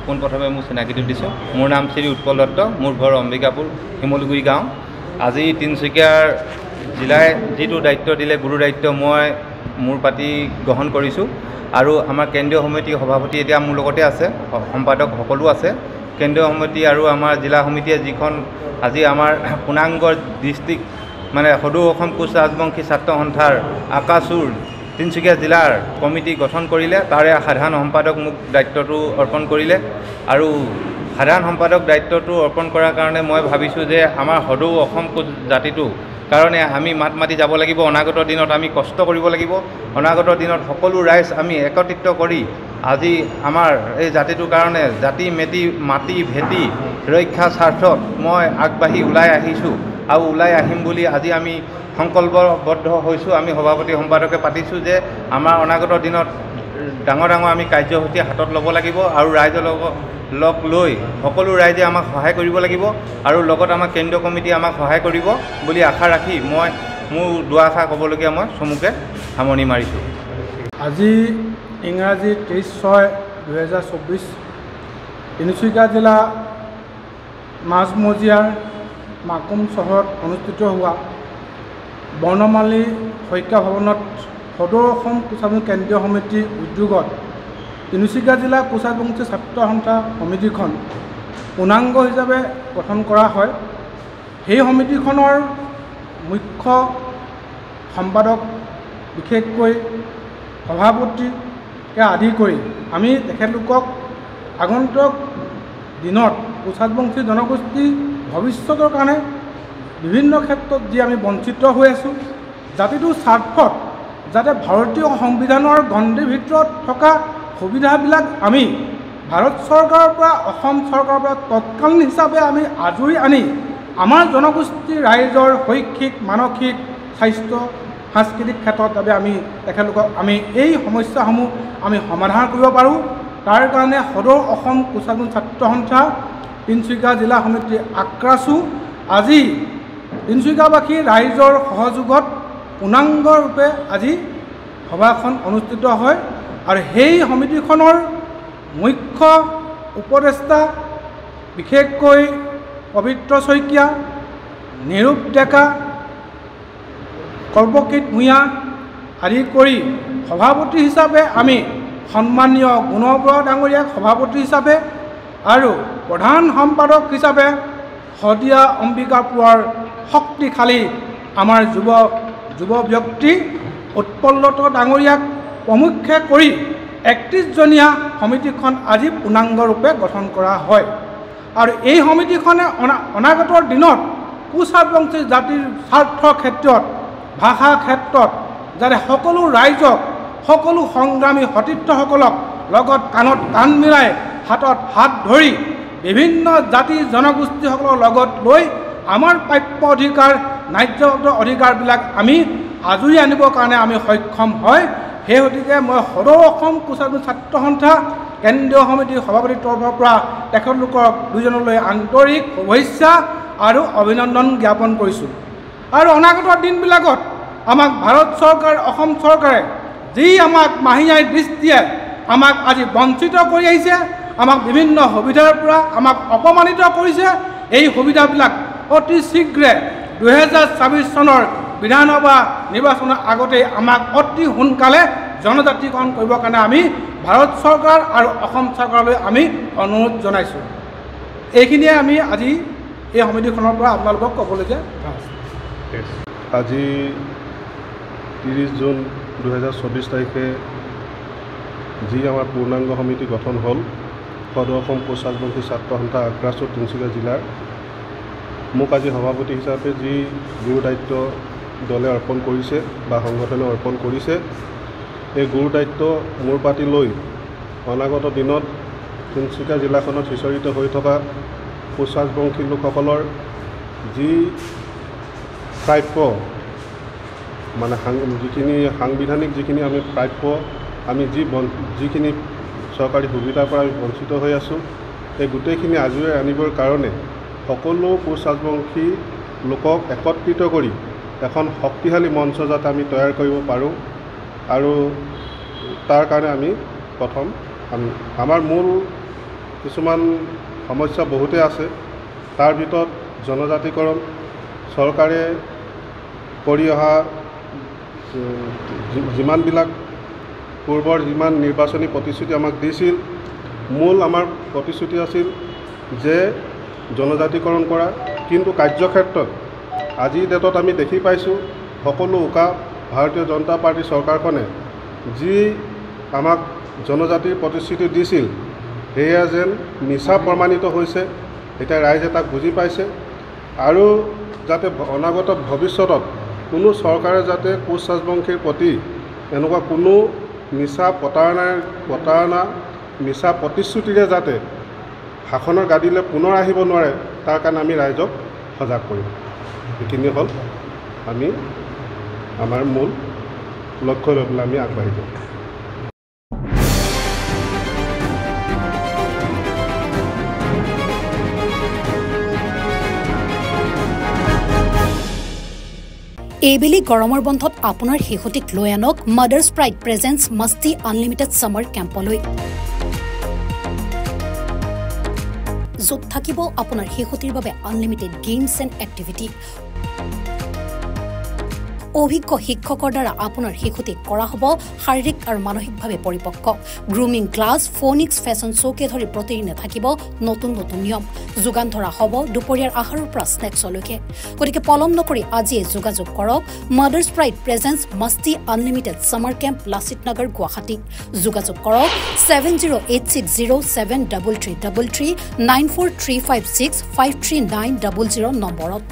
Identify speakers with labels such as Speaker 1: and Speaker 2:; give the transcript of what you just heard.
Speaker 1: পোনপ্ৰথমে মোৰ চিনাকিটো দিছোঁ। মোৰ নাম শ্ৰী উৎপল দত্ত, মোৰ ঘৰ অম্বিকাপুৰ শিমলুগুৰি গাঁও। আজি তিনিচুকীয়াৰ জিলাই যিটো দায়িত্ব দিলে, গুৰু দায়িত্ব, মই মোৰ পাতি গ্ৰহণ কৰিছোঁ। আৰু আমাৰ কেন্দ্ৰীয় সমিতিৰ সভাপতি এতিয়া মোৰ লগতে আছে, সম্পাদক সকলো আছে। কেন্দ্ৰীয় সমিতি আৰু আমাৰ জিলা সমিতিয়ে যিখন আজি আমাৰ পূৰ্ণাংগ ডিষ্ট্ৰিক্ট মানে সদৌ অসম কোচ ৰাজবংশী ছাত্ৰ সন্থাৰ আকাশুৰ তিনিচুকীয়া জিলাৰ কমিটি গঠন কৰিলে, তাৰে সাধাৰণ সম্পাদক মোক দায়িত্বটো অৰ্পণ কৰিলে। আৰু সাধাৰণ সম্পাদক দায়িত্বটো অৰ্পণ কৰাৰ কাৰণে মই ভাবিছোঁ যে আমাৰ সদৌ অসম কোচ জাতিটো কাৰণে আমি মাত মাতি যাব লাগিব। অনাগত দিনত আমি কষ্ট কৰিব লাগিব। অনাগত দিনত সকলো ৰাইজ আমি একত্ৰিত কৰি আজি আমাৰ এই জাতিটোৰ কাৰণে জাতি মাটি ভেটি ৰক্ষা স্বাৰ্থত মই আগবাঢ়ি ওলাই আহিছোঁ আৰু ওলাই আহিম বুলি আজি আমি সংকল্পবদ্ধ হৈছোঁ। আমি সভাপতি সম্পাদকে পাতিছোঁ যে আমাৰ অনাগত দিনত ডাঙৰ আমি কাৰ্যসূচী হাতত ল'ব লাগিব আৰু ৰাইজৰ লগ লৈ সকলো ৰাইজে আমাক সহায় কৰিব লাগিব আৰু লগত আমাৰ কেন্দ্ৰীয় কমিটি আমাক সহায় কৰিব বুলি আশা ৰাখি মই মোৰ দুআষাৰ ক'বলগীয়া মই চমুকে সামৰণি মাৰিছোঁ।
Speaker 2: আজি ইংৰাজী 23/6/2024 তিনিচুকীয়া জিলা মাজমজিয়াৰ মাকুম চহৰত অনুষ্ঠিত হোৱা বৰ্ণমালী শইকীয়া ভৱনত সদৌ অসম কোচ ৰাজবংশী কেন্দ্ৰীয় সমিতিৰ উদ্যোগত তিনিচুকীয়া জিলা কোচ ৰাজবংশী ছাত্ৰ সন্থা সমিতিখন পূৰ্ণাংগ হিচাপে গঠন কৰা হয়। সেই সমিতিখনৰ মুখ্য সম্পাদক, বিশেষকৈ সভাপতিকে আদি কৰি আমি তেখেতলোকক আগন্তুক দিনত কোচ ৰাজবংশী জনগোষ্ঠী ভৱিষ্যতৰ কাৰণে বিভিন্ন ক্ষেত্ৰত যি আমি বঞ্চিত হৈ আছোঁ, জাতিটোৰ স্বাৰ্থত যাতে ভাৰতীয় সংবিধানৰ গণ্ডিৰ ভিতৰত থকা সুবিধাবিলাক আমি ভাৰত চৰকাৰৰ পৰা, অসম চৰকাৰৰ পৰা তৎকালীন হিচাপে আমি আজৰি আনি আমাৰ জনগোষ্ঠীৰ ৰাইজৰ শৈক্ষিক, মানসিক, স্বাস্থ্য, সাংস্কৃতিক ক্ষেত্ৰত আমি তেখেতলোকক আমি এই সমস্যাসমূহ আমি সমাধান কৰিব পাৰোঁ। তাৰ কাৰণে সদৌ অসম কোচ ৰাজবংশী ছাত্ৰ সন্থা তিনিচুকীয়া জিলা সমিতিৰ আক্ৰাছু আজি তিনিচুকীয়াবাসী ৰাইজৰ সহযোগত পূৰ্ণাংগৰূপে আজি সভাখন অনুষ্ঠিত হয়। আৰু সেই সমিতিখনৰ মুখ্য উপদেষ্টা বিশেষকৈ পবিত্ৰ শইকীয়া, নিৰূপ ডেকা, কল্পকৃত ভূঞা আদি কৰি সভাপতি হিচাপে আমি সন্মানীয় গুণবৰা ডাঙৰীয়াক সভাপতি হিচাপে আৰু প্ৰধান সম্পাদক হিচাপে শদিয়া অম্বিকাপুৰৰ শক্তিশালী আমাৰ যুৱ ব্যক্তি উৎপল দত্ত ডাঙৰীয়াক প্ৰমুখ্যে কৰি 31জনীয়া সমিতিখন আজি পূৰ্ণাংগৰূপে গঠন কৰা হয়। আৰু এই সমিতিখনে অনাগত দিনত কোচ ৰাজবংশী জাতিৰ স্বাৰ্থৰ ক্ষেত্ৰত, ভাষা ক্ষেত্ৰত যাতে সকলো ৰাইজক, সকলো সংগ্ৰামী সতীৰ্থসকলক লগত কাণত কাণ মিলাই, হাতত হাত ধৰি বিভিন্ন জাতি জনগোষ্ঠীসকলৰ লগত লৈ আমাৰ প্ৰাপ্য অধিকাৰ, ন্যায্য অধিকাৰবিলাক আমি আজৰি আনিবৰ কাৰণে আমি সক্ষম হয়। সেই গতিকে মই সদৌ অসম কোচ ৰাজবংশী ছাত্ৰ সন্থা কেন্দ্ৰীয় সমিতিৰ সভাপতিৰ তৰফৰ পৰা তেখেতলোকক দুজনলৈ আন্তৰিক শুভেচ্ছা আৰু অভিনন্দন জ্ঞাপন কৰিছোঁ। আৰু অনাগত দিনবিলাকত আমাক ভাৰত চৰকাৰ, অসম চৰকাৰে যি আমাক মাহীয়াই দৃষ্টিয়ে আমাক আজি বঞ্চিত কৰি আহিছে, আমাক বিভিন্ন সুবিধাৰ পৰা আমাক অপমানিত কৰিছে, এই সুবিধাবিলাক অতি শীঘ্ৰে 2024 চনৰ বিধানসভা নিৰ্বাচনৰ আগতেই আমাক অতি সোনকালে জনজাতিকৰণ কৰিবৰ কাৰণে আমি ভাৰত চৰকাৰ আৰু অসম চৰকাৰলৈ আমি অনুৰোধ জনাইছোঁ। এইখিনিয়ে আমি আজি এই সমিতিখনৰ পৰা আপোনালোকক ক'বলগীয়া আছে।
Speaker 3: আজি 30 জুন 2024 তাৰিখে যি আমাৰ পূৰ্ণাংগ সমিতি গঠন হ'ল সদৌ অসম কোচ ৰাজবংশী ছাত্ৰ সন্থা আক্ৰাছু তিনিচুকীয়া জিলাৰ, মোক আজি সভাপতি হিচাপে যি গুৰু দায়িত্ব দলে অৰ্পণ কৰিছে বা সংগঠনে অৰ্পণ কৰিছে, এই গুৰু দায়িত্ব মোৰ পাতি লৈ অনাগত দিনত তিনিচুকীয়া জিলাখনত সিঁচৰিত হৈ থকা কোচ ৰাজবংশী লোকসকলৰ যি প্ৰাপ্য মানে যিখিনি সাংবিধানিক যিখিনি আমি প্ৰাপ্য, আমি যিখিনি চৰকাৰী সুবিধাৰ পৰা আমি বঞ্চিত হৈ আছোঁ, এই গোটেইখিনি আজৰি আনিবৰ কাৰণে সকলো কোচ ৰাজবংশী লোকক একত্ৰিত কৰি এখন শক্তিশালী মঞ্চ যাতে আমি তৈয়াৰ কৰিব পাৰোঁ। আৰু তাৰ কাৰণে আমি প্ৰথম আমাৰ মূল কিছুমান সমস্যা বহুতেই আছে। তাৰ ভিতৰত জনজাতিকৰণ চৰকাৰে কৰি অহা যিমানবিলাক পূৰ্বৰ যিমান নিৰ্বাচনী প্ৰতিশ্ৰুতি আমাক দিছিল, মূল আমাৰ প্ৰতিশ্ৰুতি আছিল যে জনজাতিকৰণ কৰা, কিন্তু কাৰ্যক্ষেত্ৰত আজিৰ ডেটত আমি দেখি পাইছোঁ সকলো উকা ভাৰতীয় জনতা পাৰ্টীৰ চৰকাৰখনে যি আমাক জনজাতিৰ প্ৰতিশ্ৰুতি দিছিল সেয়া যেন মিছা প্ৰমাণিত হৈছে। এতিয়া ৰাইজে তাক বুজি পাইছে আৰু যাতে অনাগত ভৱিষ্যতত কোনো চৰকাৰে যাতে কোচ ৰাজবংশীৰ প্ৰতি এনেকুৱা কোনো মিছা প্ৰতাৰণা মিছা প্ৰতিশ্ৰুতিৰে যাতে শাসনৰ গাদীলৈ পুনৰ আহিব নোৱাৰে, তাৰ কাৰণে আমি ৰাইজক সজাগ কৰিম। এইখিনি হ'ল আমি আমাৰ মূল লক্ষ্য লৈ পেলাই আমি আগবাঢ়ি যাম।
Speaker 4: এইবেলি গৰমৰ বন্ধত আপোনাৰ শিশুটিক লৈ আনক মাদাৰ্ছ প্ৰাইড প্ৰেজেন্স মস্তি আনলিমিটেড ছামাৰ কেম্পলৈ, য'ত থাকিব আপোনাৰ শিশুটিৰ বাবে আনলিমিটেড গেমছ এণ্ড এক্টিভিটি। অভিজ্ঞ শিক্ষকৰ দ্বাৰা আপোনাৰ শিশুটিক কৰা হ'ব শাৰীৰিক আৰু মানসিকভাৱে পৰিপক্ক। গ্ৰুমিং ক্লাছ, ফোনিক্স ফেশ্বন শ্ব'কে ধৰি প্ৰতিদিনে থাকিব নতুন নতুন নিয়ম। যোগান ধৰা হ'ব দুপৰীয়াৰ আহাৰৰ পৰা স্নেক্সলৈকে। গতিকে পলম নকৰি আজিয়ে যোগাযোগ কৰক মাদাৰ্ছ প্ৰাইড প্ৰেজেন্স মস্তি আনলিমিটেড ছামাৰ কেম্প, লাচিত নগৰ, গুৱাহাটী। যোগাযোগ কৰক 7086073333 94356539000 নম্বৰত।